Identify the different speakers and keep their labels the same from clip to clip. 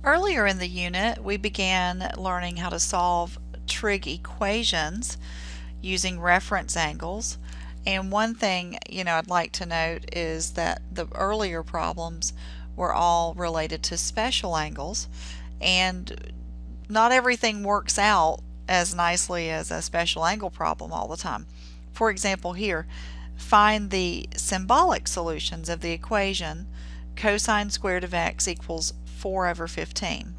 Speaker 1: Earlier in the unit, we began learning how to solve trig equations using reference angles. And one thing, I'd like to note is that the earlier problems were all related to special angles, and not everything works out as nicely as a special angle problem all the time. For example, here, find the symbolic solutions of the equation cosine squared of x equals 4 over 15.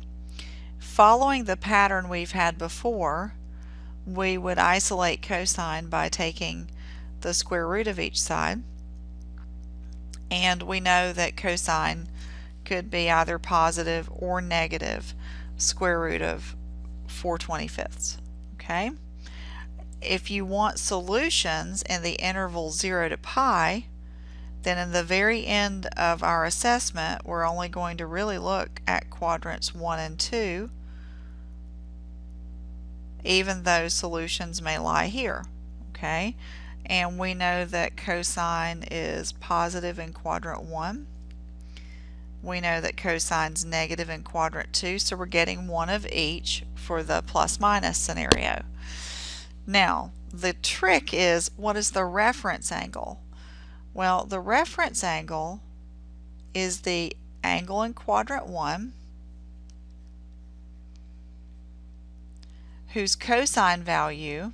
Speaker 1: Following the pattern we've had before, we would isolate cosine by taking the square root of each side, and we know that cosine could be either positive or negative square root of 4/25. Okay? If you want solutions in the interval 0 to pi, then in the very end of our assessment, we're only going to really look at quadrants 1 and 2, even though solutions may lie here. Okay? And we know that cosine is positive in quadrant 1. We know that cosine's negative in quadrant 2, so we're getting one of each for the plus minus scenario. Now, the trick is, what is the reference angle? Well, the reference angle is the angle in quadrant 1 whose cosine value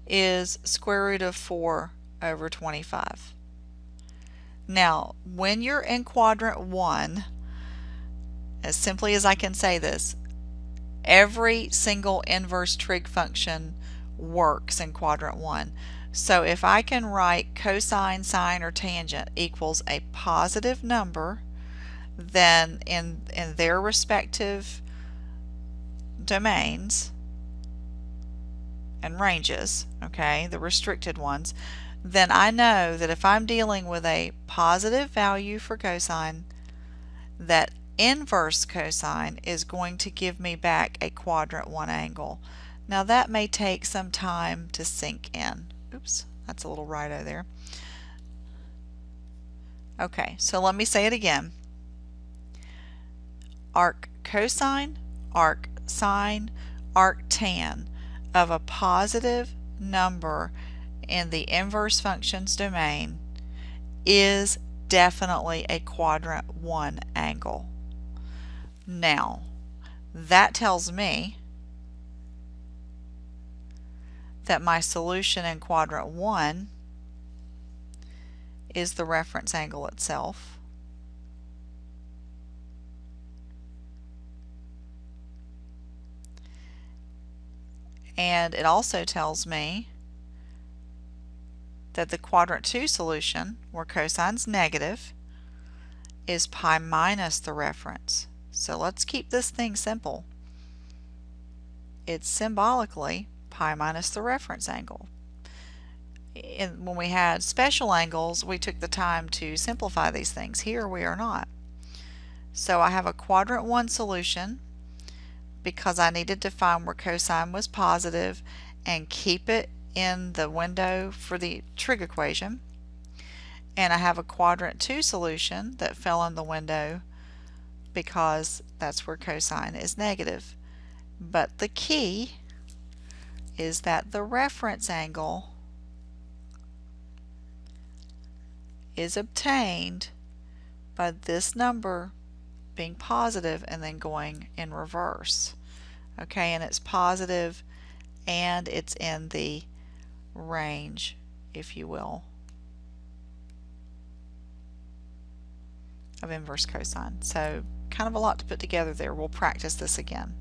Speaker 1: is square root of 4 over 25. Now, when you're in quadrant 1, as simply as I can say this, every single inverse trig function works in quadrant 1. So if I can write cosine, sine, or tangent equals a positive number, then in their respective domains and ranges, okay, the restricted ones, then I know that if I'm dealing with a positive value for cosine, that inverse cosine is going to give me back a quadrant 1 angle. Now that may take some time to sink in. Oops, that's a little righto there. Okay, so let me say it again. Arc cosine, arc sine, arc tan of a positive number in the inverse functions domain is definitely a quadrant 1 angle. Now, that tells me that my solution in quadrant 1 is the reference angle itself. And it also tells me that the quadrant 2 solution, where cosine's negative, is pi minus the reference. So let's keep this thing simple. It's symbolically pi minus the reference angle. When we had special angles, we took the time to simplify these things. Here we are not. So I have a quadrant 1 solution because I needed to find where cosine was positive and keep it in the window for the trig equation. And I have a quadrant 2 solution that fell in the window because that's where cosine is negative. But the key is that the reference angle is obtained by this number being positive and then going in reverse. Okay, and it's positive and it's in the range, if you will, of inverse cosine. So kind of a lot to put together there. We'll practice this again.